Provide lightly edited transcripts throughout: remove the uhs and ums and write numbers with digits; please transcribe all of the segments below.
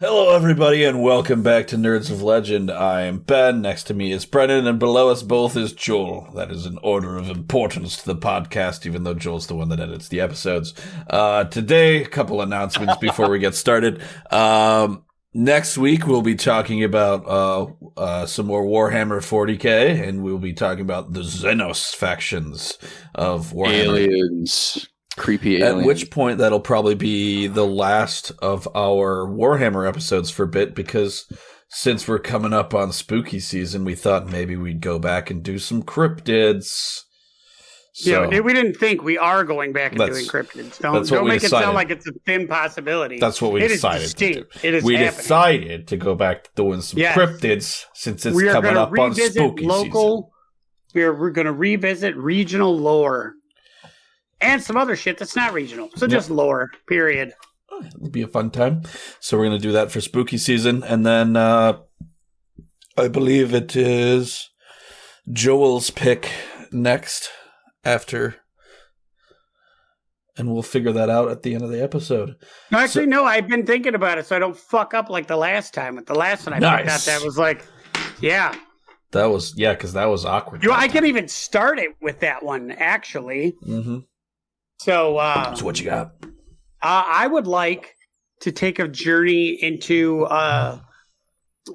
Hello, everybody, and welcome back to Nerds of Legend. I am Ben. Next to me is Brennan, and below us both is Joel. That is an order of importance to the podcast, even though Joel's the one that edits the episodes. Today, a couple announcements before we get started. Next week, we'll be talking about some more Warhammer 40k, and we'll be talking about the Xenos factions of Warhammer. Aliens. Creepy aliens. At which point that'll probably be the last of our Warhammer episodes for a bit, because since we're coming up on spooky season, we thought maybe we'd go back and do some cryptids. So, yeah, we didn't think we are going back and doing cryptids. Don't make it sound like it's a thin possibility. That's what we decided to do. We decided to go back to doing some cryptids since it's coming up on spooky season. We're going to revisit regional lore. And some other shit that's not regional. So just lore, period. It'll be a fun time. So we're going to do that for spooky season. And then I believe it is Joel's pick next after. And we'll figure that out at the end of the episode. No, actually, no. I've been thinking about it so I don't fuck up like the last time. With the last one I picked out, that was like, yeah. That was, because that was awkward. I can even start it with that one, actually. Mm-hmm. So what you got? I would like to take a journey into. I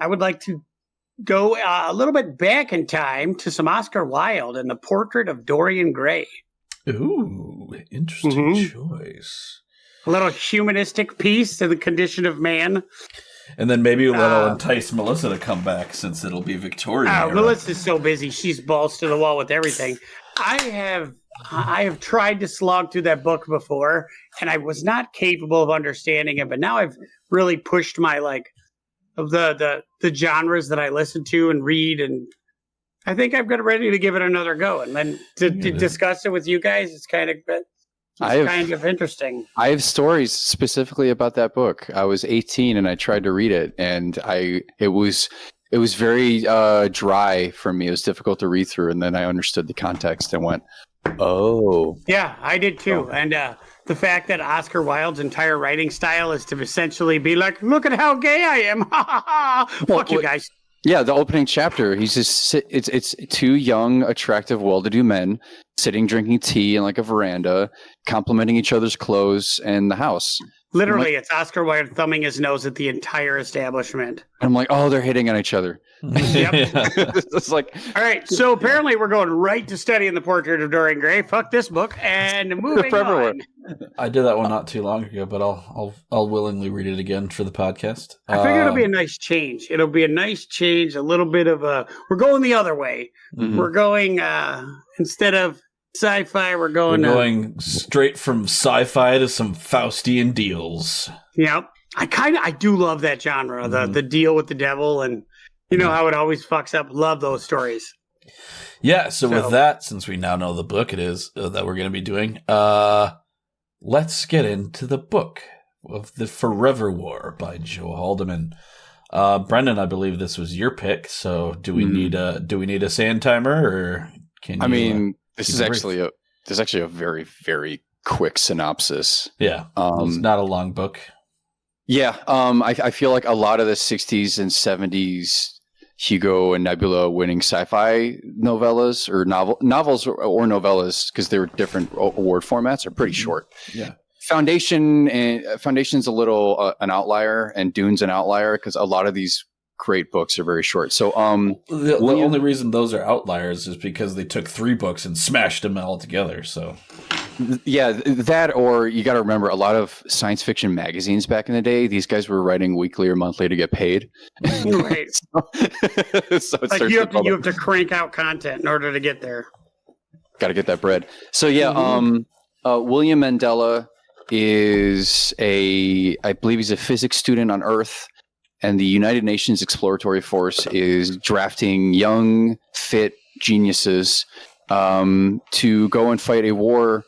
would like to go a little bit back in time to some Oscar Wilde and the Portrait of Dorian Gray. Ooh, interesting choice. A little humanistic piece to the condition of man. And then maybe that'll entice Melissa to come back, since it'll be Victorian. Melissa's so busy; she's balls to the wall with everything. I have tried to slog through that book before, and I was not capable of understanding it. But now I've really pushed my the genres that I listen to and read, and I think I'm ready to give it another go. And then to discuss it with you guys, it's kind of interesting. I have stories specifically about that book. I was 18 and I tried to read it, and it was very dry for me. It was difficult to read through, and then I understood the context and went, oh. Yeah, I did too. And the fact that Oscar Wilde's entire writing style is to essentially be like, look at how gay I am. Fuck you guys. Yeah, the opening chapter, he's just it's two young, attractive, well-to-do men sitting drinking tea in like a veranda, complimenting each other's clothes and the house. Literally, it's Oscar Wilde thumbing his nose at the entire establishment. And I'm like, oh, they're hitting on each other. Yep. It's like, all right, so apparently we're going right to studying the Portrait of Dorian Gray. Fuck this book and moving on. I did that one not too long ago, but I'll willingly read it again for the podcast. I figure it'll be a nice change. It'll be a nice change, a little bit of we're going the other way. Mm-hmm. We're going instead of sci-fi, we're going straight from sci-fi to some Faustian deals. Yep. I do love that genre, the deal with the devil, and you know how it always fucks up. Love those stories. Yeah, so with that, since we now know the book it is that we're going to be doing, let's get into the book of The Forever War by Joe Haldeman. Brendan, I believe this was your pick, so do we need a sand timer, or can you? I mean, this is actually a very, very quick synopsis. Yeah, it's not a long book. Yeah, I feel like a lot of the 60s and 70s Hugo and Nebula winning sci-fi novellas or novels or novellas, because they were different award formats, are pretty short. Yeah. Foundation's a little an outlier, and Dune's an outlier, because a lot of these great books are very short. So the only reason those are outliers is because they took 3 books and smashed them all together. So yeah, that, or you got to remember, a lot of science fiction magazines back in the day, these guys were writing weekly or monthly to get paid. Right. So like you have to crank out content in order to get there. Got to get that bread. So yeah, William Mandela is I believe he's a physics student on Earth, and the United Nations Exploratory Force is drafting young, fit geniuses to go and fight a war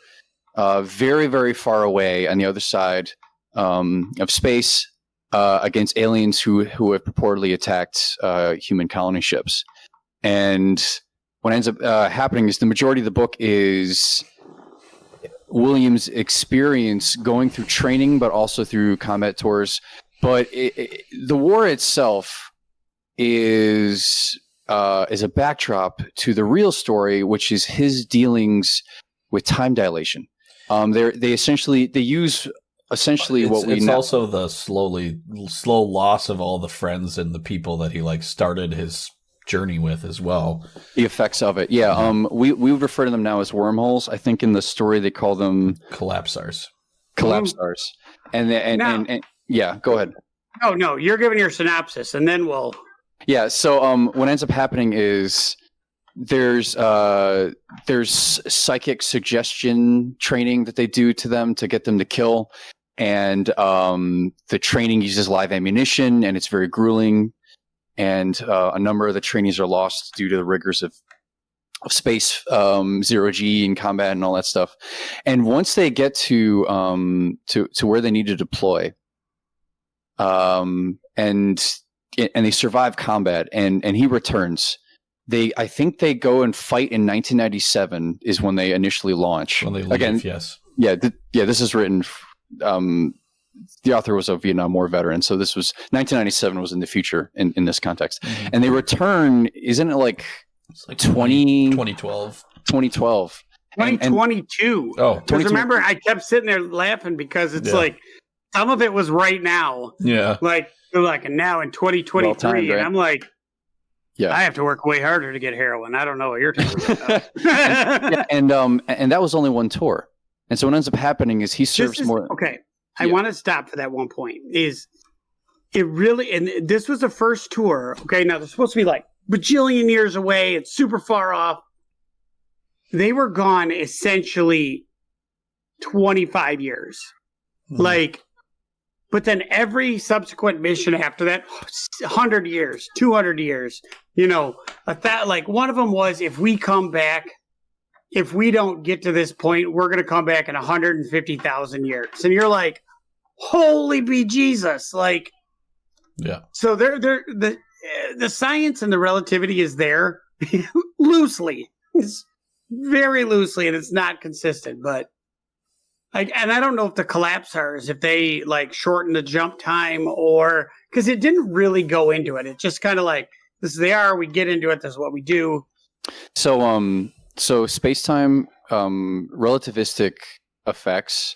very, very far away on the other side of space against aliens who have purportedly attacked human colony ships. And what ends up happening is the majority of the book is William's experience going through training, but also through combat tours, But the war itself is a backdrop to the real story, which is his dealings with time dilation. They use what we it's know. also the slow loss of all the friends and the people that he like started his journey with as well. The effects of it. Yeah. We would refer to them now as wormholes. I think in the story they call them collapsars. And yeah, go ahead. No, you're giving your synopsis and then we'll. Yeah. So what ends up happening is there's psychic suggestion training that they do to them to get them to kill. And the training uses live ammunition and it's very grueling. And a number of the trainees are lost due to the rigors of space, zero G and combat and all that stuff. And once they get to where they need to deploy, and they survive combat, and he returns. I think they go and fight in 1997 is when they initially launch. When they leave, again, yes, This is written. The author was a Vietnam War veteran, so this was 1997 was in the future in this context. Mm-hmm. And they return, isn't it like 2012? 2012. 2022. Because remember, I kept sitting there laughing because it's like some of it was right now. Yeah. Like, they're like, and now in 2023. Well-timed, right? And I'm like, I have to work way harder to get heroin. I don't know what you're talking about. And that was only one tour. And so what ends up happening is he serves more. Okay. I want to stop for that one point. Is it really, and this was the first tour. Okay. Now they're supposed to be like bajillion years away. It's super far off. They were gone essentially 25 years. Like, but then every subsequent mission after that, 100 years, 200 years, like one of them was, if we come back, if we don't get to this point, we're going to come back in 150,000 years. And you're like, holy be Jesus. Like, yeah. So the science and the relativity is there loosely. It's very loosely, and it's not consistent, but and I don't know if the collapsars, if they like shorten the jump time, or because it didn't really go into it. It's just kind of like, this is we get into it. This is what we do. So space-time relativistic effects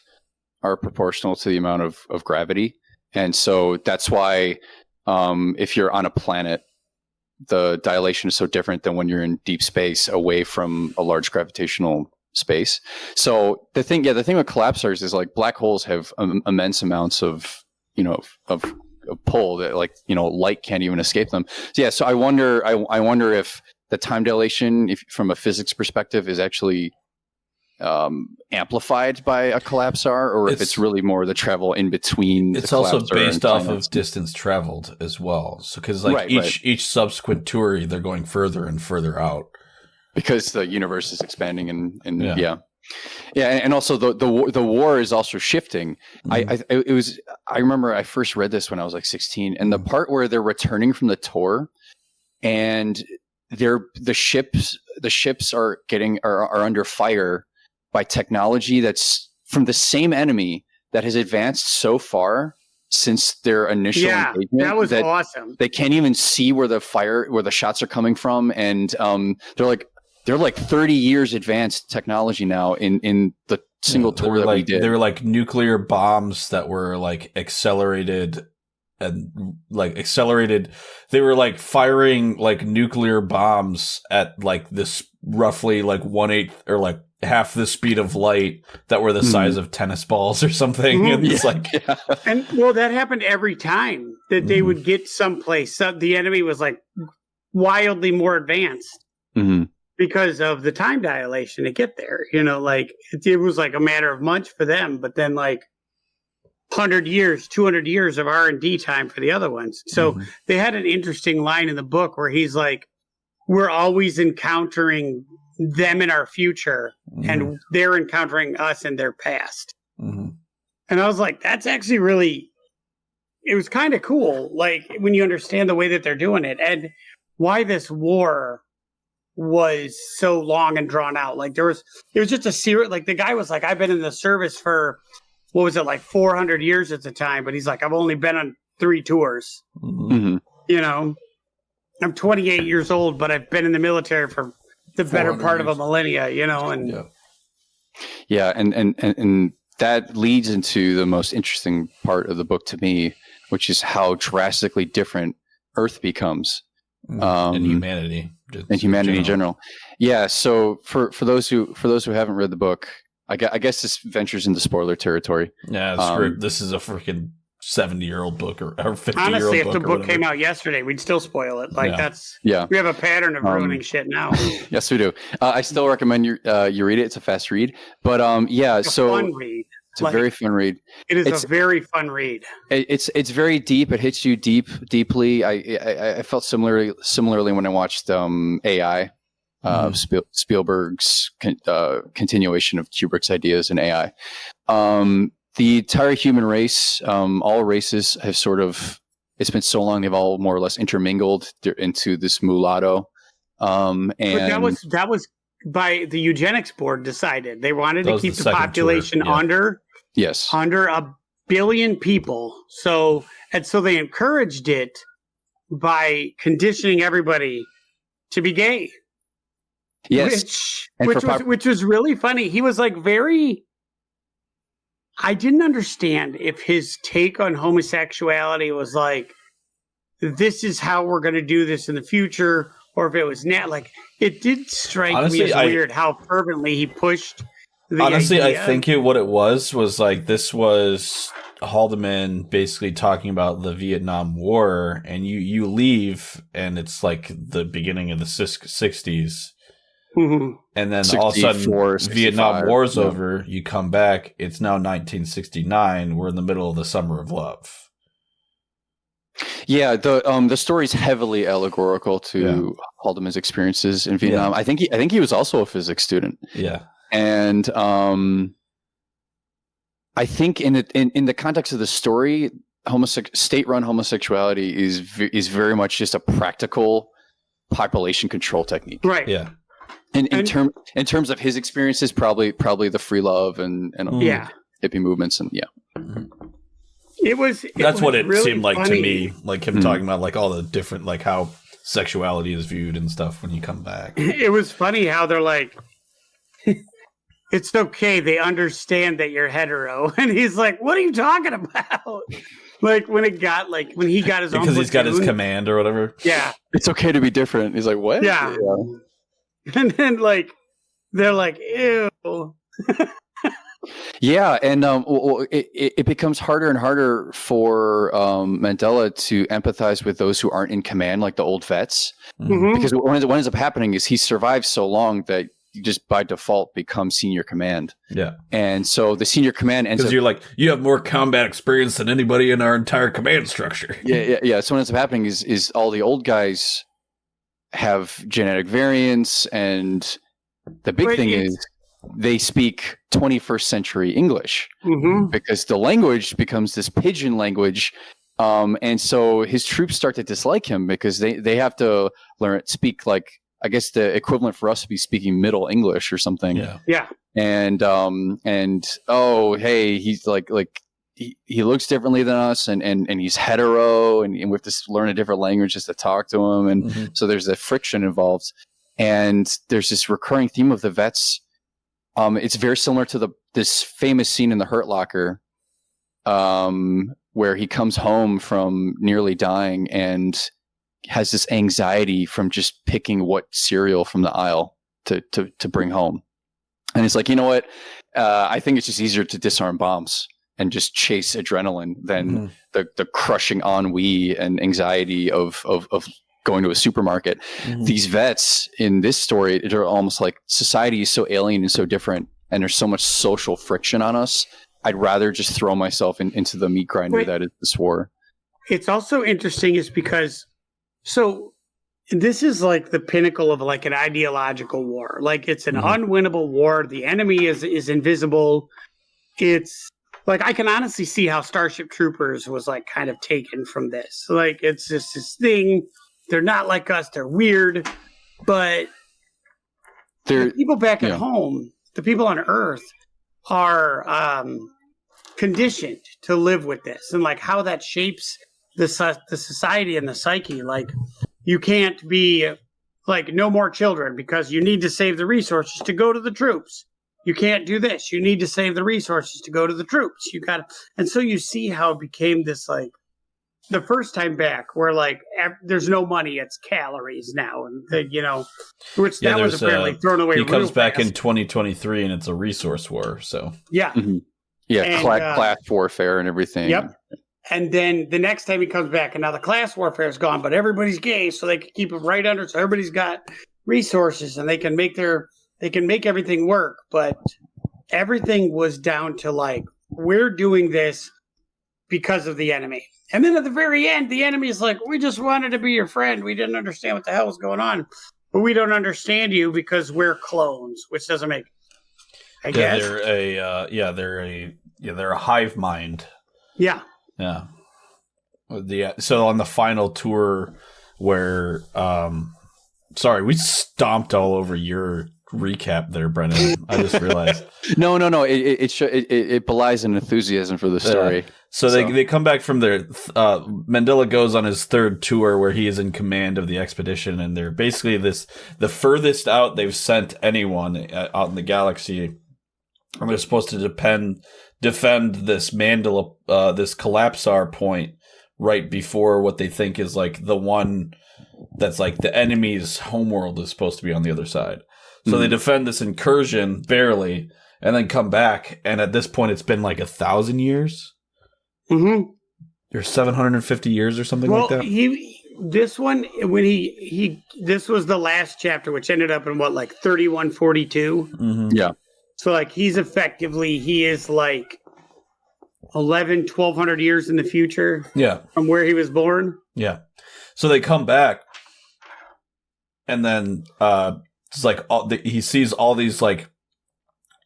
are proportional to the amount of gravity. And so that's why if you're on a planet, the dilation is so different than when you're in deep space away from a large gravitational space. So the thing with collapsars is like black holes have immense amounts of pull that light can't even escape them. So I wonder if the time dilation, from a physics perspective, is actually amplified by a collapsar, or if it's really more the travel in between. It's also based off of distance traveled as well. So because each subsequent tour, they're going further and further out because the universe is expanding and also the war is also shifting. Mm-hmm. I remember I first read this when I was like 16, and the part where they're returning from the tour and the ships are under fire by technology that's from the same enemy that has advanced so far since their initial engagement. That was awesome. They can't even see where the shots are coming from, and they're like 30 years advanced technology now in the single tour that we did. They were like nuclear bombs that were like accelerated. And like accelerated, they were like firing like nuclear bombs at like this roughly like 1/8 or like half the speed of light that were the size of tennis balls or something. And it's and that happened every time that they would get someplace. So the enemy was like wildly more advanced because of the time dilation to get there. Like it was like a matter of months for them, but then like 100 years, 200 years of R&D time for the other ones. So they had an interesting line in the book where he's like, we're always encountering them in our future and they're encountering us in their past. And I was like, that's actually really, it was kind of cool. Like when you understand the way that they're doing it and why this war was so long and drawn out. Like it was just a series. Like the guy was like, I've been in the service for, what was it, like 400 years at the time? But he's like, I've only been on 3 tours. Mm-hmm. You know, I'm 28 years old, but I've been in the military for the better part of a millennia, you know, and and that leads into the most interesting part of the book to me, which is how drastically different Earth becomes. And humanity. And humanity in general. Yeah. So for those who haven't read the book, I guess this ventures into spoiler territory. Yeah, this is a freaking 70-year-old book or 50-year-old book. Honestly, if the book came out yesterday, we'd still spoil it. Like we have a pattern of ruining shit now. Yes, we do. I still recommend you read it. It's a fast read, but it's a fun read. It's a very fun read. It's a very fun read. It's very deep. It hits you deeply. I felt similarly when I watched AI. Spielberg's continuation of Kubrick's ideas in AI. The entire human race, all races have it's been so long, they've all more or less intermingled into this mulatto. But that was by the eugenics board decided. They wanted to keep the population under 1 billion people. So they encouraged it by conditioning everybody to be gay. Yes. Which was really funny. He was like I didn't understand if his take on homosexuality was like, this is how we're going to do this in the future, or if it was it did strike me as weird how fervently he pushed the idea. I think what it was like, this was Haldeman basically talking about the Vietnam War, and you leave and it's like the beginning of the 60s. Mm-hmm. And then all of a sudden, Vietnam War's over. You come back. It's now 1969. We're in the middle of the Summer of Love. Yeah, the story's heavily allegorical to Haldeman's experiences in Vietnam. I think he was also a physics student. Yeah, and I think in the context of the story, state-run homosexuality is very much just a practical population control technique. Right. Yeah. In terms of his experiences, probably the free love and hippie movements and That's what it really seemed like funny. to me, like him talking about like all the different like how sexuality is viewed and stuff when you come back. It was funny how they're like, it's okay, they understand that you're hetero, and he's like, what are you talking about? Like when he got his own because he's got his command or whatever. Yeah, it's okay to be different. He's like, what? Yeah. And then, they're like, ew. Yeah, and it becomes harder and harder for Mandela to empathize with those who aren't in command, like the old vets. Mm-hmm. Because what ends up happening is he survives so long that you just by default become senior command. Yeah. And so the senior command ends up... Because you're like, you have more combat experience than anybody in our entire command structure. Yeah. So what ends up happening is all the old guys have genetic variants, and the big thing is they speak 21st century English because the language becomes this pidgin language. And so his troops start to dislike him because they have to speak like, I guess the equivalent for us to be speaking Middle English or something. Yeah. And hey, he's like he looks differently than us, and he's hetero, and we have to learn a different language just to talk to him. And so there's that friction involved. And there's this recurring theme of the vets. It's very similar to this famous scene in The Hurt Locker, where he comes home from nearly dying and has this anxiety from just picking what cereal from the aisle to bring home. And it's like, you know what? I think it's just easier to disarm bombs and just chase adrenaline than the crushing ennui and anxiety of going to a supermarket. These vets in this story, they're almost like society is so alien and so different, and there's so much social friction on us. I'd rather just throw myself into the meat grinder that is this war. It's also interesting is because, so this is like the pinnacle of like an ideological war. Like it's an unwinnable war. The enemy is invisible. It's like, I can honestly see how Starship Troopers was like kind of taken from this. Like it's just this thing. They're not like us. They're weird, but the people back at home, the people on Earth are conditioned to live with this, and like how that shapes the society and the psyche. Like, you can't be like, no more children because you need to save the resources to go to the troops. You can't do this. You need to save the resources to go to the troops. And so you see how it became this, like, the first time back where, like, there's no money, it's calories now. And, which that was apparently thrown away. He comes back in 2023 and it's a resource war. So, yeah. Mm-hmm. Yeah. And, class warfare and everything. Yep. And then the next time he comes back, and now the class warfare is gone, but everybody's gay, so they can keep it right under. So everybody's got resources, and they can make everything work. But everything was down to, like, we're doing this because of the enemy. And then at the very end, the enemy is like, we just wanted to be your friend. We didn't understand what the hell was going on, but we don't understand you because we're clones, which doesn't make. I guess they're a hive mind. Yeah. Yeah. So on the final tour where sorry, we stomped all over your recap there, Brennan. I just realized. No. It belies an enthusiasm for the story. Yeah. So they come back from their Mandela goes on his third tour where he is in command of the expedition, and they're basically the furthest out they've sent anyone out in the galaxy. And they're supposed to defend this Mandela, this collapsar point right before what they think is like the one that's like the enemy's homeworld is supposed to be on the other side. So they defend this incursion barely and then come back. And at this point, it's been like 1,000 years. Mm-hmm. Or 750 years or something like that. This was the last chapter, which ended up in what, like 3142? Mm-hmm. Yeah. So, like, he is like 1,200 years in the future. Yeah. From where he was born. Yeah. So they come back, and then it's like he sees all these like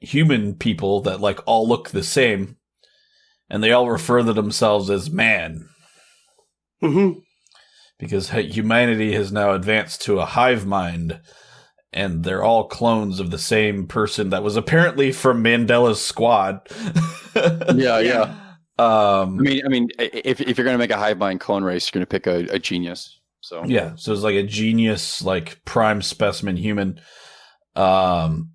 human people that like all look the same, and they all refer to themselves as man. Mm-hmm. Because humanity has now advanced to a hive mind. And they're all clones of the same person that was apparently from Mandela's squad. Yeah. I mean, if you're gonna make a hive mind clone race, you're gonna pick a genius. So it's like a genius, like prime specimen human. And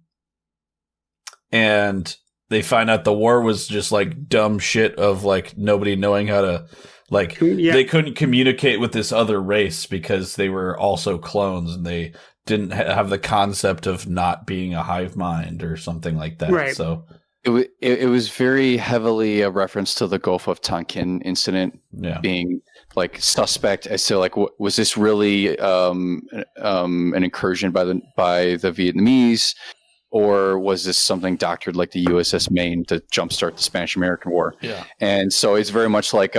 they find out the war was just like dumb shit of like nobody knowing how to they couldn't communicate with this other race because they were also clones and they didn't have the concept of not being a hive mind or something like that. Right. So it was very heavily a reference to the Gulf of Tonkin incident being like suspect as to like was this really an incursion by the Vietnamese, or was this something doctored like the USS Maine to jumpstart the Spanish-American War? Yeah. And so it's very much like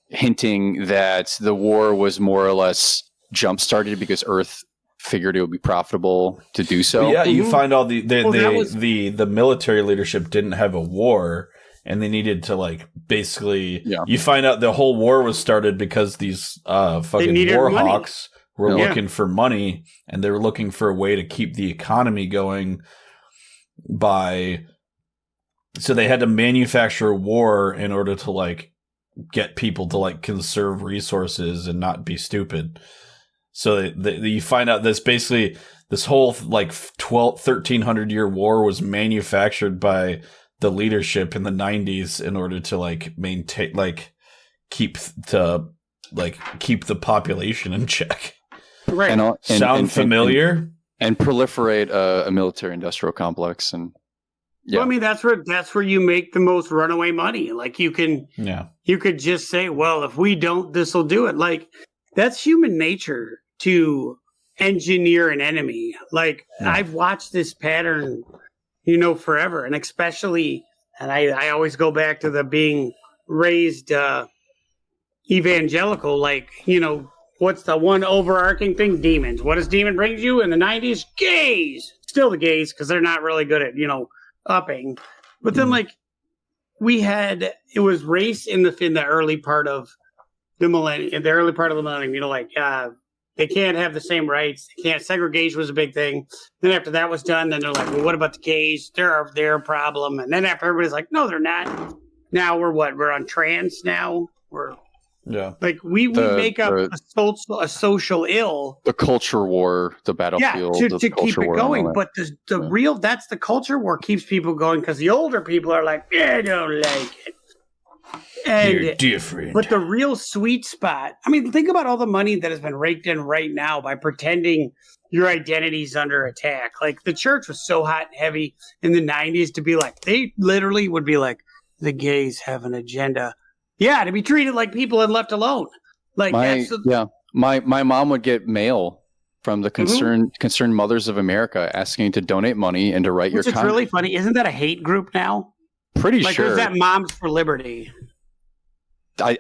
hinting that the war was more or less jump-started because Earth figured it would be profitable to do so. But yeah, you find all the military leadership didn't have a war, and they needed to like basically. Yeah. You find out the whole war was started because these fucking war hawks were looking for money, and they were looking for a way to keep the economy going. So they had to manufacture war in order to like get people to like conserve resources and not be stupid. So you find out this basically this whole like 1,300 year war was manufactured by the leadership in the 90s in order to like maintain keep the population in check. Right. Sound familiar? And proliferate a military industrial complex. And yeah. Well, I mean, that's where you make the most runaway money. Like you could just say, well, if we don't, this will do it. Like that's human nature to engineer an enemy. Like I've watched this pattern, forever. And especially, and I always go back to the being raised evangelical, like, what's the one overarching thing? Demons. What does demon bring you in the 90s? Gays. Still the gays, because they're not really good at, upping. But then like it was race in the early part of the millennium, they can't have the same rights. Segregation was a big thing. Then after that was done, then they're like, well, what about the gays? They're their problem. And then after everybody's like, no, they're not. Now we're on trans now. Yeah. Like we make up a social ill. The culture war, the battlefield, to keep it going. But that's the culture war keeps people going because the older people are like, I don't like it. And you're different. But the real sweet spot, I mean, think about all the money that has been raked in right now by pretending your identity's under attack. Like the church was so hot and heavy in the 90s to be like, they literally would be like, the gays have an agenda. Yeah, to be treated like people and left alone. Like my mom would get mail from the Concerned Mothers of America asking to donate money and to write your. It's really funny. Isn't that a hate group now? Pretty sure. Like, is that Moms for Liberty? I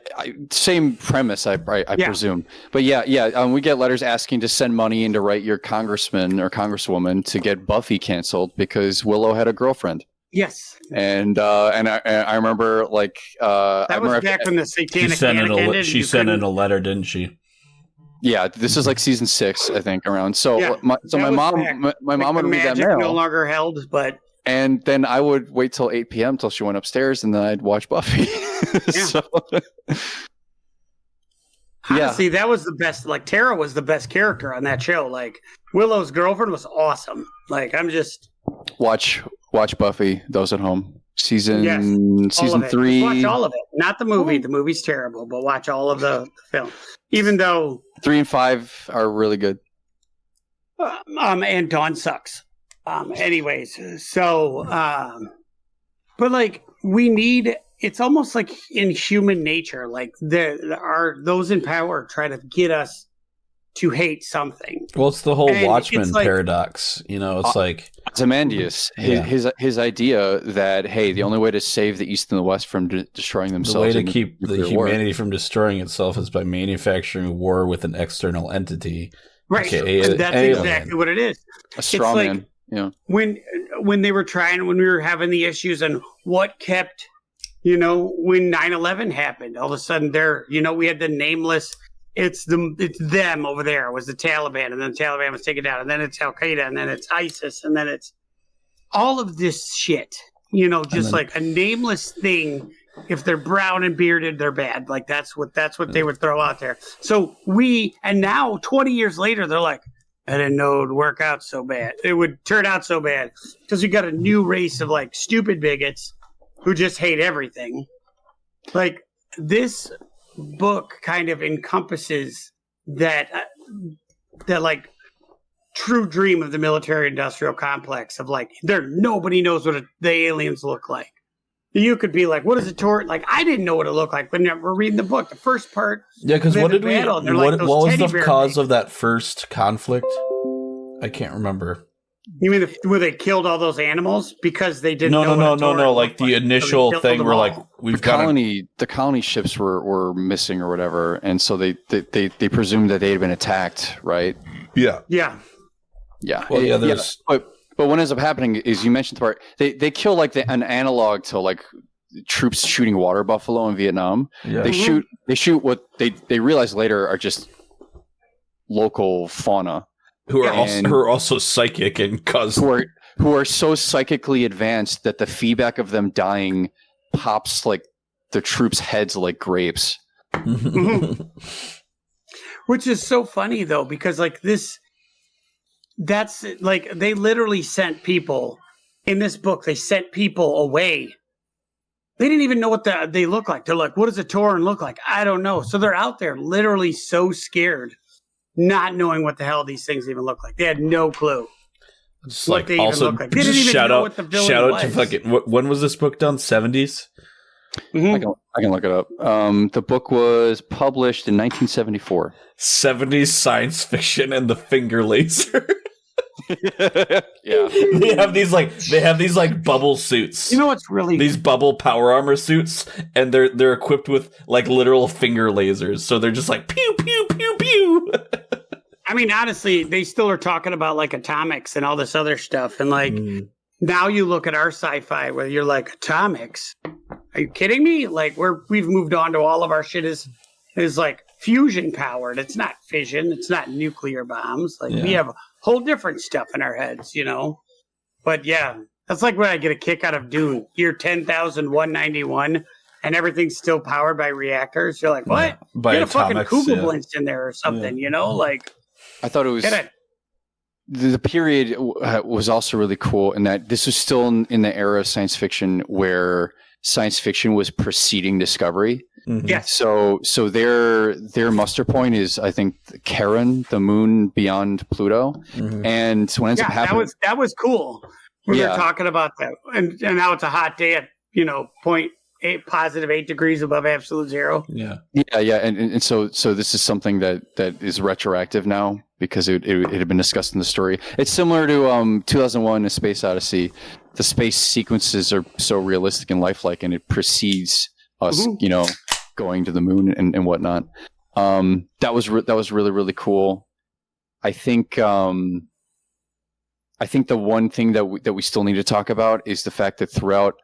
same premise, I presume. But we get letters asking to send money and to write your congressman or congresswoman to get Buffy canceled because Willow had a girlfriend. Yes. And I remember that was back when the Satanic Panic ended. She sent in a letter, didn't she? Yeah, this is like season 6, I think, around. So my mom would read that mail. No longer held, but. And then I would wait till 8 p.m. till she went upstairs, and then I'd watch Buffy. So, honestly, that was the best. Like Tara was the best character on that show. Like Willow's girlfriend was awesome. Like I'm just watch Buffy. Those at home, season 3. Watch all of it, not the movie. The movie's terrible, but watch all of the film. Even though 3 and 5 are really good. And Dawn sucks. Anyways, so, but like it's almost like in human nature, like there are those in power try to get us to hate something. Well, it's the whole Watchmen paradox, it's like Ozymandias, his idea that, hey, the only way to save the East and the West from destroying themselves. The way to keep the humanity from destroying itself is by manufacturing war with an external entity. Right. And that's exactly what it is. A straw man. Yeah. When they were when we were having the issues and what kept, when 9/11 happened, all of a sudden we had the nameless, it's them over there. It was the Taliban, and then the Taliban was taken down, and then it's Al Qaeda, and then it's ISIS, and then it's all of this shit, like a nameless thing. If they're brown and bearded, they're bad. Like that's what they would throw out there. So now 20 years later, they're like, I didn't know it would work out so bad. It would turn out so bad because we got a new race of like stupid bigots who just hate everything. Like this book kind of encompasses that like true dream of the military industrial complex of like nobody knows what the aliens look like. You could be like, what is a torch? Like, I didn't know what it looked like when we're reading the book. The first part. Yeah, because what was the cause of that first conflict? I can't remember. You mean where they killed all those animals because they didn't know? No. Like the initial thing where like the colony ships were missing or whatever, and so they presumed that they had been attacked, right? Yeah. Well, there's. But what ends up happening is you mentioned the part they kill like an analog to like troops shooting water buffalo in Vietnam. Yeah. They shoot what they realize later are just local fauna who are also psychic and who are so psychically advanced that the feedback of them dying pops like the troops' heads like grapes. Which is so funny though, because like that's like they literally sent people in this book. They sent people away. They didn't even know what they look like. They're like, what does a Tauran look like? I don't know. So they're out there literally so scared, not knowing what the hell these things even look like. They had no clue. Just what they even look like. They didn't even know what the villain was. Shout out to fucking, when was this book done? 70s? Mm-hmm. I can look it up. The book was published in 1974. 70s science fiction and the finger laser. Yeah, they have these like bubble suits. You know what's really these bubble power armor suits, and they're equipped with like literal finger lasers. So they're just like pew pew pew pew. I mean, honestly, they still are talking about like atomics and all this other stuff, and like now you look at our sci-fi where you're like, atomics? Are you kidding me? Like we've moved on to all of our shit is like fusion powered. It's not fission. It's not nuclear bombs. Like we have whole different stuff in our heads, But yeah, that's like when I get a kick out of Dune. Year 10,191. and everything's still powered by reactors. You're like, what? Yeah, by Get a fucking atomics, Kugelblitz in there or something, like. I thought it was the period was also really cool in that this was still in the era of science fiction where science fiction was preceding discovery. Mm-hmm. Yes. So their muster point is, I think, Charon, the moon beyond Pluto, Mm-hmm. and what ends up happening. That was cool. We were talking about that, and now it's a hot day at +8 degrees above absolute zero. Yeah. And so this is something that is retroactive now because it had been discussed in the story. It's similar to 2001: A Space Odyssey. The space sequences are so realistic and lifelike, and it precedes us, going to the moon and whatnot. That was really, really cool. I think the one thing that we still need to talk about is the fact that throughout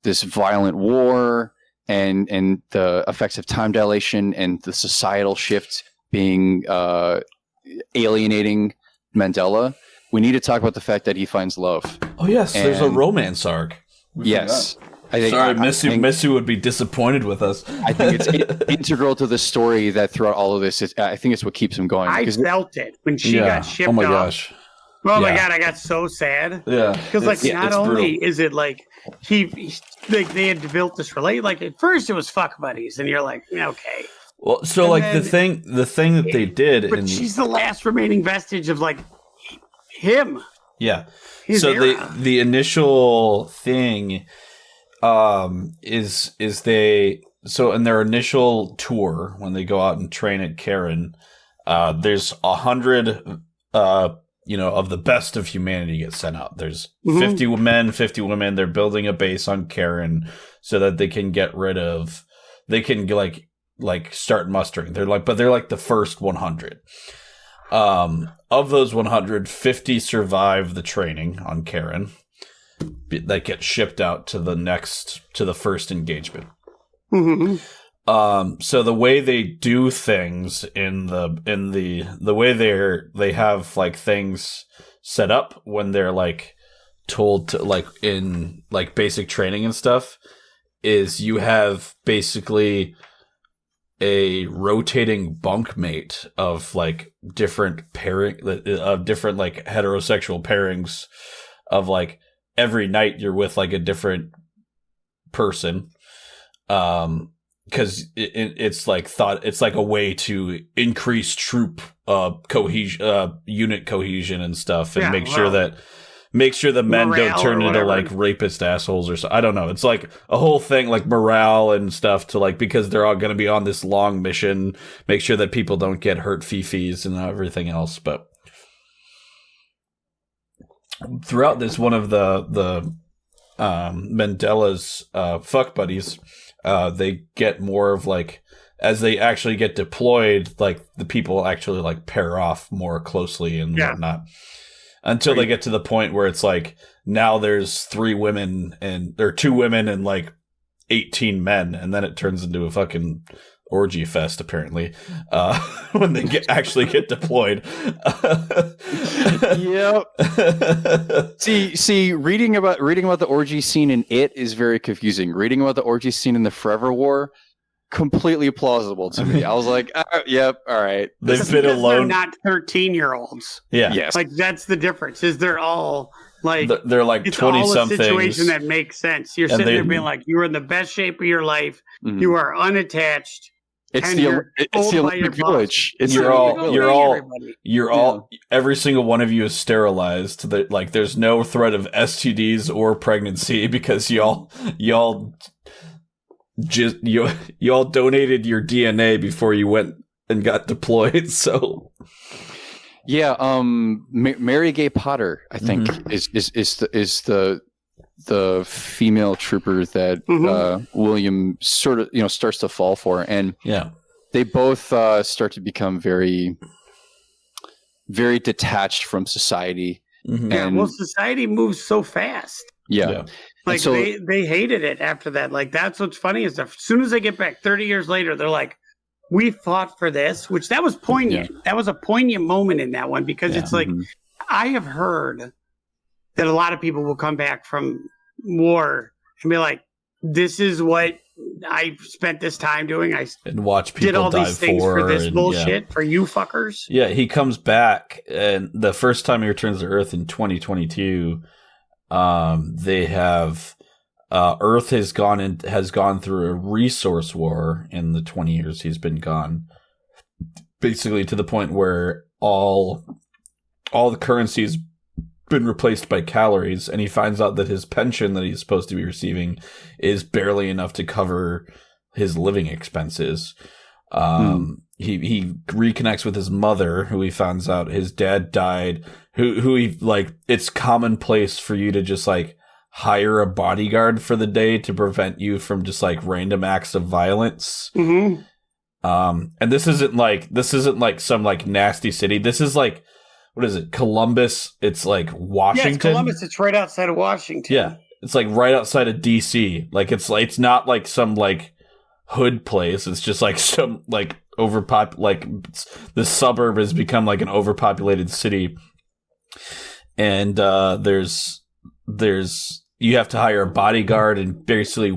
this violent war and the effects of time dilation and the societal shift being alienating Mandela, we need to talk about the fact that he finds love. Oh yes, there's a romance arc. Yes. Sorry, Missu would be disappointed with us. I think it's integral to the story that throughout all of this, I think it's what keeps him going. I felt it when she got shipped off. Oh my gosh. Oh my God, I got so sad. Yeah. Because not only brutal. Is it like they had built this relate, like at first it was fuck buddies, and you're like, okay. Well, so and the thing that they did, but she's the last remaining vestige of him. Yeah. His so era. the initial thing is they in their initial tour when they go out and train at Karen, there's 100 of the best of humanity get sent out. There's 50 men, 50 women. They're building a base on Karen so that they can start mustering. They're like the first 100. Of those 100, 50 survive the training on Karen that get shipped out to the first engagement. Mm-hmm. So the way they do things in the way they have things set up when they're told to in basic training and stuff is you have basically a rotating bunkmate of different heterosexual pairings of every night you're with a different person. Because it's it's a way to increase troop cohesion, unit cohesion and stuff, and make sure the men morale don't turn into rapist assholes or so. I don't know. It's a whole thing morale and stuff to because they're all going to be on this long mission. Make sure that people don't get hurt fifis and everything else. But throughout this, one of the Mandela's fuck buddies. They get more of as they actually get deployed, the people actually pair off more closely and whatnot until they get to the point where it's now there's 3 women and there are 2 women and 18 men. And then it turns into a fucking orgy fest, apparently, when they actually get deployed. Yep. See, reading about the orgy scene in It is very confusing. Reading about the orgy scene in the Forever War, completely plausible to me. I was like, yep, all right. They've been alone. They're not 13-year-olds. Yeah. Yes. That's the difference. Is they're all they're 20 somethings. It's a situation that makes sense. You're sitting there being you are in the best shape of your life. Mm-hmm. You are unattached. It's the Olympic Village. You're all every single one of you is sterilized. That there's no threat of STDs or pregnancy because y'all donated your DNA before you went and got deployed. So yeah, Mary Gay Potter, I think, is the female trooper that William sort of starts to fall for, and they both start to become very, very detached from society. Mm-hmm. And society moves so fast. Yeah. They hated it after that. That's what's funny is as soon as they get back 30 years later, they're like, we fought for this, which that was poignant. Yeah. That was a poignant moment in that one because it's I have heard that a lot of people will come back from war and be like, this is what I spent this time doing. I and watch people did all die these things for this and, bullshit for you fuckers. Yeah, he comes back, and the first time he returns to Earth in 2022, they have Earth has gone through a resource war in the 20 years he's been gone, basically to the point where all the currency's been replaced by calories, and he finds out that his pension that he's supposed to be receiving is barely enough to cover his living expenses. He reconnects with his mother, who he finds out his dad died, who he, like, it's commonplace for you to just, like, hire a bodyguard for the day to prevent you from just, like, random acts of violence. Mm-hmm. And this isn't like some, like, nasty city. This is, like, what is it? Columbus. It's like Washington. Yeah, it's Columbus. It's right outside of Washington. Yeah. It's like right outside of DC. Like it's not like some like hood place. It's just like some like the suburb has become like an overpopulated city. And there's you have to hire a bodyguard and basically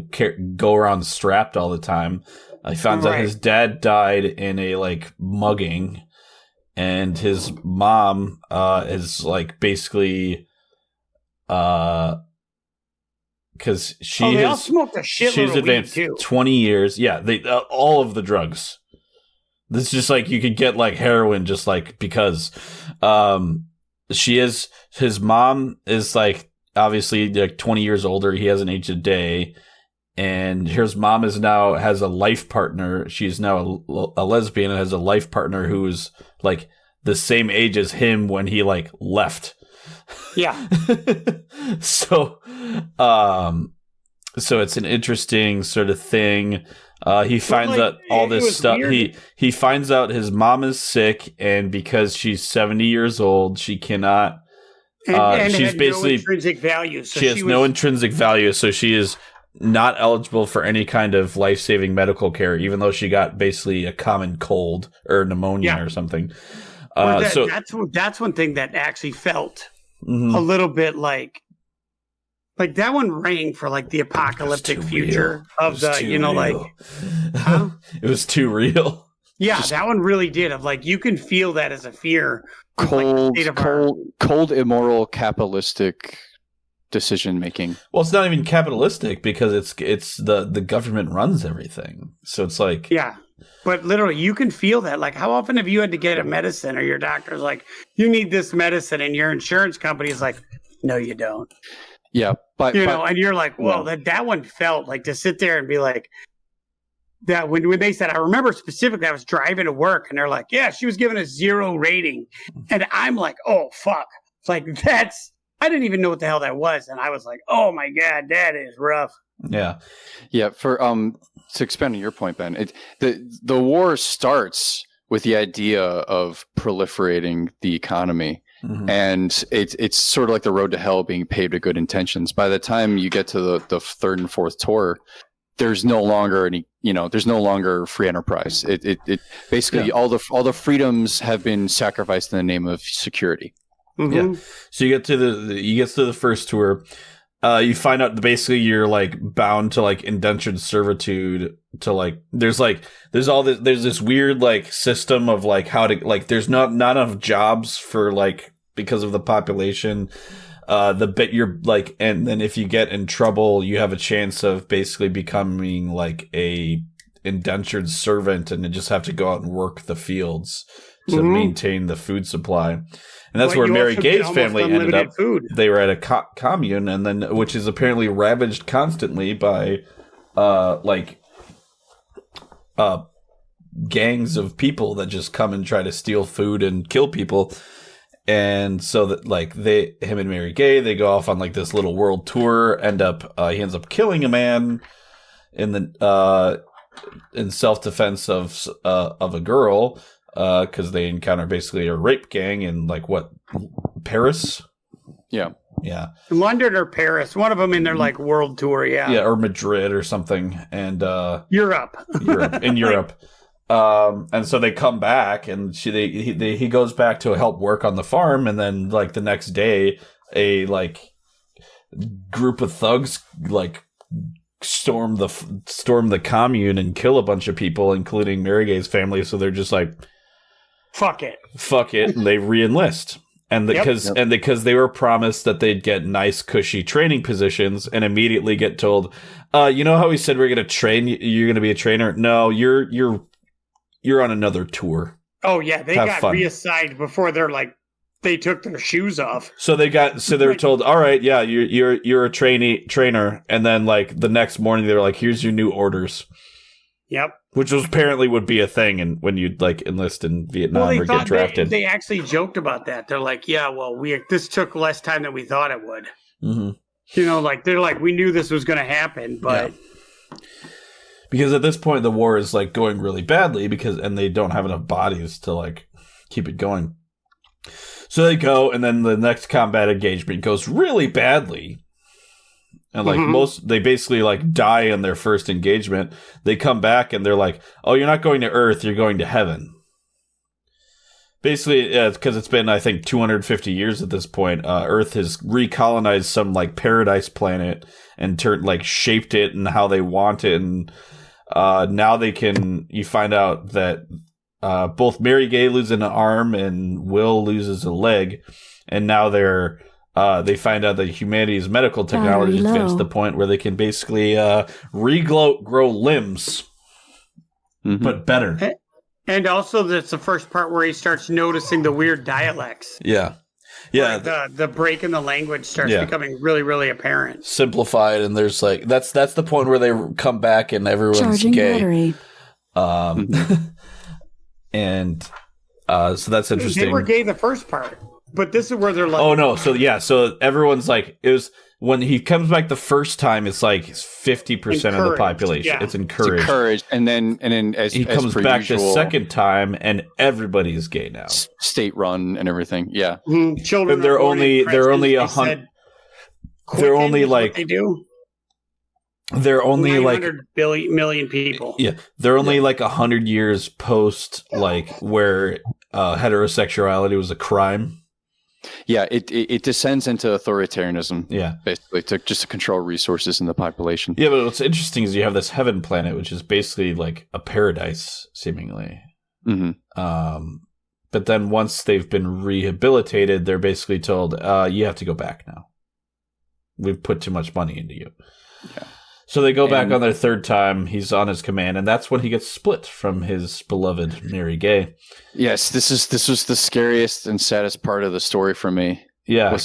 go around strapped all the time. I found out his dad died in a like mugging. And his mom is like basically because they all smoked a shitload she's of advanced weed too. 20 years. Yeah, they all of the drugs. This is just like you could get like heroin just like because his mom is like obviously like 20 years older. He hasn't aged a day. And his mom has a life partner. She's now a lesbian and has a life partner who is like the same age as him when he like left. Yeah. So it's an interesting sort of thing. He finds out all this stuff. Weird. He finds out his mom is sick, and because she's 70 years old, she cannot. And she's basically no intrinsic value. So she has no intrinsic value, so she is not eligible for any kind of life-saving medical care, even though she got basically a common cold or pneumonia or something. So that's one thing that actually felt a little bit like that one rang for like the apocalyptic future of the, you know, like it was too real. Yeah, that one really did. Of like you can feel that as a fear. Cold, immoral, capitalistic decision making. Well, it's not even capitalistic because it's the government runs everything. So it's like but literally you can feel that. Like how often have you had to get a medicine or your doctor's like, you need this medicine, and your insurance company is like, no, you don't. Yeah, but and you're like, well, that one felt like to sit there and be like that when they said, I remember specifically I was driving to work and they're like, yeah, she was given a 0 rating, and I'm like, oh fuck, like I didn't even know what the hell that was. And I was like, oh my God, that is rough. Yeah. Yeah. For, to expand on your point, Ben, the war starts with the idea of proliferating the economy. Mm-hmm. And it's sort of like the road to hell being paved with good intentions. By the time you get to the third and fourth tour, there's no longer there's no longer free enterprise. It basically all the freedoms have been sacrificed in the name of security. Mm-hmm. Yeah. So you get to the first tour. You find out that basically you're like bound to like indentured servitude to like there's this weird like system of like how to like there's not enough jobs for like because of the population. The bit you're like, and then if you get in trouble, you have a chance of basically becoming like a indentured servant, and you just have to go out and work the fields to maintain the food supply. And that's where Mary Gay's family ended up. Food. They were at a commune, and then which is apparently ravaged constantly by gangs of people that just come and try to steal food and kill people. And so that like him and Mary Gay, they go off on like this little world tour. He ends up killing a man in self-defense of a girl. Because they encounter basically a rape gang in like Paris? Yeah. London or Paris, one of them in their like world tour, or Madrid or something, and Europe. In Europe. And so they come back, and he goes back to help work on the farm, and then like the next day, a like group of thugs like storm the commune and kill a bunch of people, including Mary Gay's family. So they're just like, fuck it, and they re-enlist. And because they were promised that they'd get nice, cushy training positions, and immediately get told, you know how we said we're going to train? You're going to be a trainer? No, you're on another tour. Oh yeah, they got reassigned before they took their shoes off. So they were told, all right, yeah, you're a trainer, and then like the next morning they were like, here's your new orders. Yep. Which apparently would be a thing, and when you'd like enlist in Vietnam or get drafted. They actually joked about that. They're like, yeah, well, this took less time than we thought it would. Mm-hmm. You know, like they're like, we knew this was going to happen, but because at this point the war is like going really badly and they don't have enough bodies to like keep it going. So they go, and then the next combat engagement goes really badly. And like they basically like die in their first engagement. They come back and they're like, "Oh, you're not going to Earth. You're going to heaven." Basically, because it's been I think 250 years at this point. Earth has recolonized some like paradise planet and shaped it and how they want it. And now you find out that both Mary Gay loses an arm and Will loses a leg, and now they find out that humanity's medical technology has advanced to the point where they can basically grow limbs, but better. And also, that's the first part where he starts noticing the weird dialects. Yeah. The break in the language starts becoming really, really apparent. Simplified, and there's like that's the point where they come back and everyone's charging gay. Battery. And so that's interesting. They were gay the first part. But this is where they're like, oh no! So everyone's like, it was when he comes back the first time, it's like 50% of the population. Yeah. It's encouraged. And then as he comes back the second time, and everybody is gay now, state run and everything. Yeah, children. And they're only 100. They're only like they do. They're only like 100 million people. Yeah, they're only like 100 years post like where heterosexuality was a crime. Yeah, it descends into authoritarianism. Yeah, basically to control resources in the population. Yeah, but what's interesting is you have this heaven planet, which is basically like a paradise, seemingly. But then once they've been rehabilitated, they're basically told, "You have to go back now. We've put too much money into you." Yeah. So they go back on their third time. He's on his command, and that's when he gets split from his beloved Mary Gay. Yes, this was the scariest and saddest part of the story for me. Yeah,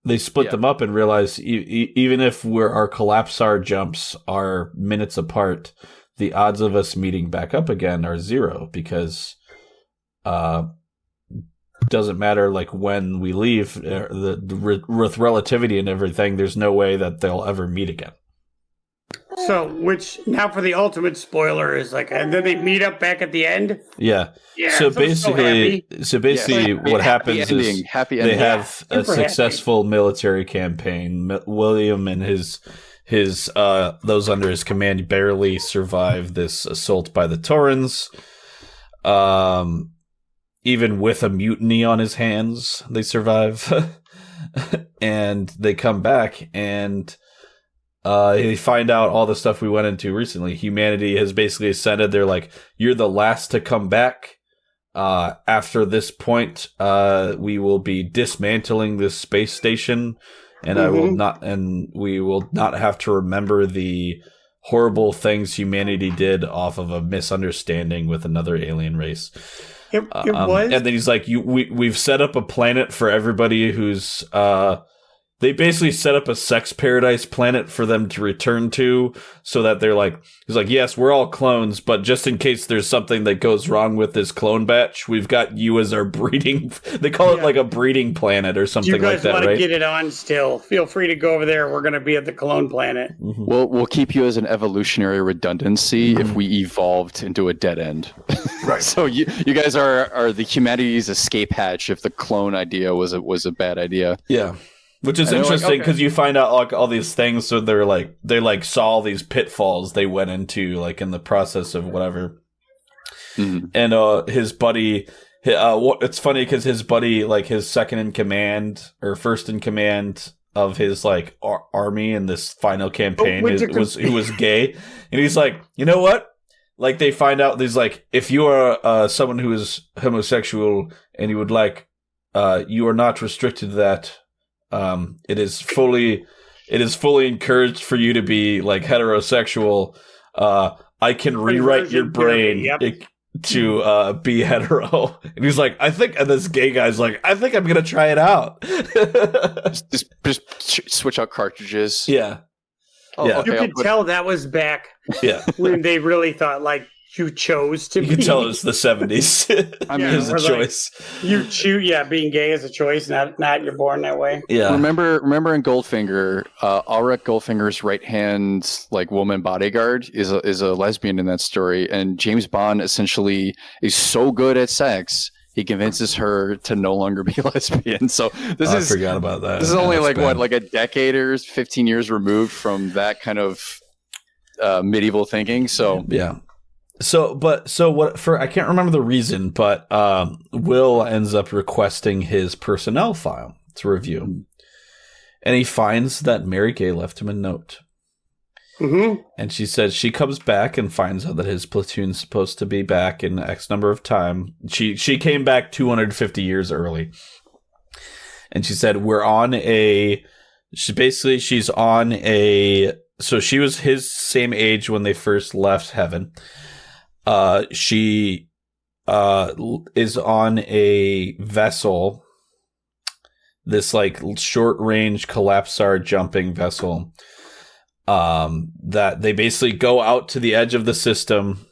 they split them up and realize even if our collapsar jumps are minutes apart, the odds of us meeting back up again are zero because doesn't matter like when we leave with relativity and everything. There's no way that they'll ever meet again. So, which now for the ultimate spoiler is like, and then they meet up back at the end. Yeah. So basically, what happens is they have a successful military campaign. William and his those under his command barely survive this assault by the Torrens. Even with a mutiny on his hands, they survive, and they come back and. They find out all the stuff we went into recently. Humanity has basically ascended. They're like, you're the last to come back. After this point, we will be dismantling this space station, and we will not have to remember the horrible things humanity did off of a misunderstanding with another alien race. It was. And then he's like, we've set up a planet for everybody who's, they basically set up a sex paradise planet for them to return to so that they're like, he's like, yes, we're all clones, but just in case there's something that goes wrong with this clone batch, we've got you as our breeding. They call it like a breeding planet or something like that, right? You guys want to get it on still? Feel free to go over there. We're going to be at the clone planet. Mm-hmm. We'll keep you as an evolutionary redundancy if we evolved into a dead end. Right. So you guys are the humanity's escape hatch if the clone idea was a bad idea. Yeah. Which is interesting because you find out like all these things. So they saw all these pitfalls they went into like in the process of whatever. Mm-hmm. And his buddy, it's funny because his buddy, like his second in command or first in command, of his like army in this final campaign who was gay, and he's like, you know what? Like they find out there's like, if you are someone who is homosexual and you would like, you are not restricted to that. It is fully encouraged for you to be like heterosexual. I can rewrite your brain to be hetero. And he's like, and this gay guy's like, I think I'm gonna try it out. just switch out cartridges. Yeah. Oh, yeah. You could tell that was back when they really thought like you chose to be. You could tell it was the 70s. I mean, it was a choice. Like, being gay is a choice, not you're born that way. Yeah. Remember in Goldfinger, Ulrich Goldfinger's right hand like woman bodyguard is a lesbian in that story, and James Bond essentially is so good at sex he convinces her to no longer be lesbian. So I forgot about that. This is only like a decade or 15 years removed from that kind of medieval thinking. So yeah. So what for? I can't remember the reason, but Will ends up requesting his personnel file to review, and he finds that Mary Gay left him a note. Mm-hmm. And she says she comes back and finds out that his platoon's supposed to be back in X number of time. She came back 250 years early, and she said she's on a. So she was his same age when they first left heaven. She is on a vessel, this like short range collapsar jumping vessel, that they basically go out to the edge of the system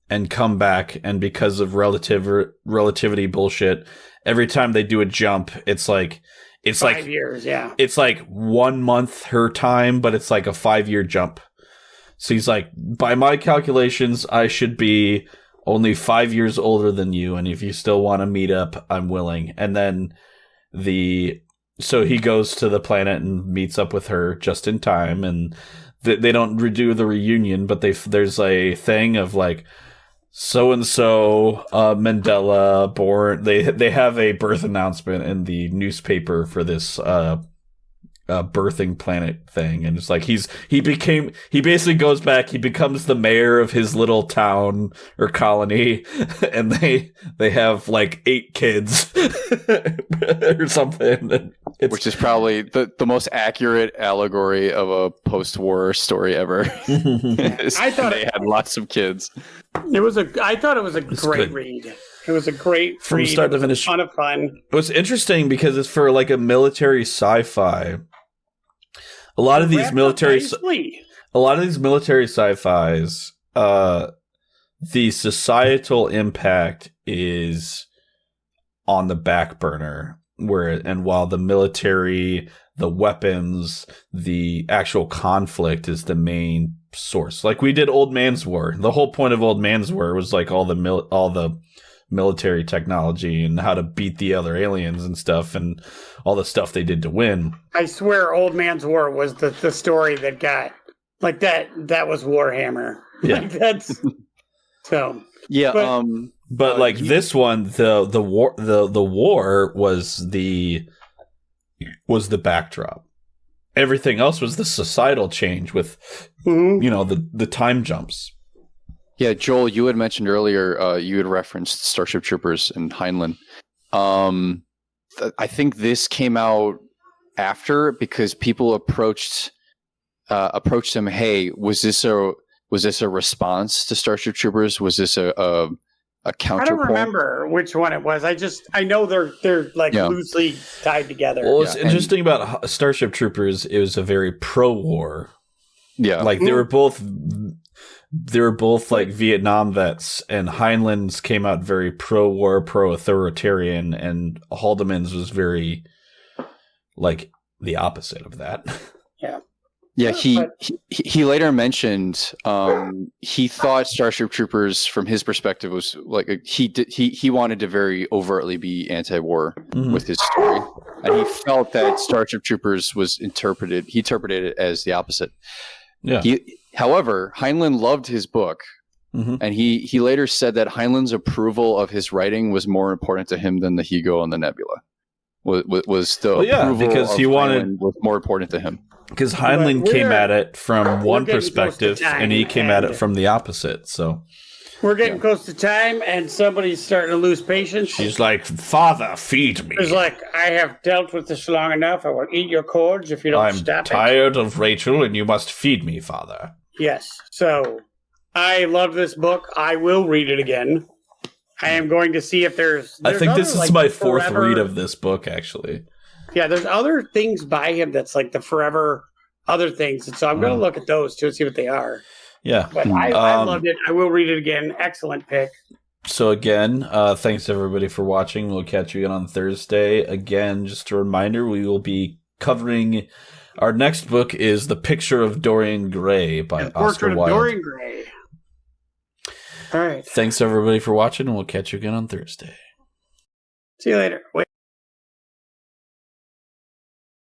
and come back, and because of relativity bullshit, every time they do a jump, it's 5 years, yeah. It's like 1 month her time, but it's like a 5-year jump. So he's like, by my calculations, I should be only 5 years older than you, and if you still want to meet up, I'm willing. And then so he goes to the planet and meets up with her just in time, and they don't redo the reunion, but there's a thing of like, so-and-so, Mandela, born. They have a birth announcement in the newspaper for this birthing planet thing, and it's like he basically goes back, he becomes the mayor of his little town or colony, and they have like 8 kids or something, which is probably the most accurate allegory of a post-war story ever. I thought they had lots of kids. I thought it was a great read. It was a great from read. start to finish. A ton of fun. It was interesting because it's for like a military sci-fi. A lot of these military sci-fis, the societal impact is on the back burner, while the military, the weapons, the actual conflict is the main source. Like we did Old Man's War. The whole point of Old Man's War was like all the military technology and how to beat the other aliens and stuff, and all the stuff they did to win. I swear Old Man's War was the story that got like that was Warhammer. Yeah. Like that's so yeah. But like this one, the war was the backdrop. Everything else was the societal change with the time jumps. Yeah, Joel, you had mentioned earlier, you had referenced Starship Troopers and Heinlein. I think this came out after because people approached him. Hey, was this a response to Starship Troopers? Was this a counterpoint? I don't remember which one it was. I know they're like loosely tied together. Well, what's interesting about Starship Troopers, it was a very pro-war. Yeah, like they were both like Vietnam vets, and Heinlein's came out very pro-war, pro-authoritarian, and Haldeman's was very like the opposite of that. Yeah. Yeah, he later mentioned he thought Starship Troopers, from his perspective, was like he wanted to very overtly be anti-war with his story, and he felt that Starship Troopers was interpreted it as the opposite. Yeah. However, Heinlein loved his book, and he later said that Heinlein's approval of his writing was more important to him than the Hugo and the Nebula. was the approval because of he wanted Heinlein was more important to him. because Heinlein came at it from one getting close to perspective, time, and he came at it and- from the opposite. So We're getting close to time, and somebody's starting to lose patience. she's like, "Father, feed me." It's like, I have dealt with this long enough. I will eat your cords if you don't I'm stop it. tired of Rachel, and you must feed me, Father. Yes. So, I love this book. I will read it again. I am going to see if there's I think this other, is like, my fourth forever- read of this book, actually. Yeah, there's other things by him that's like the forever other things. And so I'm going to look at those too and see what they are. Yeah. But I loved it. I will read it again. Excellent pick. So again, thanks everybody for watching. We'll catch you again on Thursday. Again, just a reminder, we will be covering our next book is The Picture of Dorian Gray by Oscar Portrait of Wilde. Dorian Gray. All right. Thanks everybody for watching, and we'll catch you again on Thursday. See you later. Wait.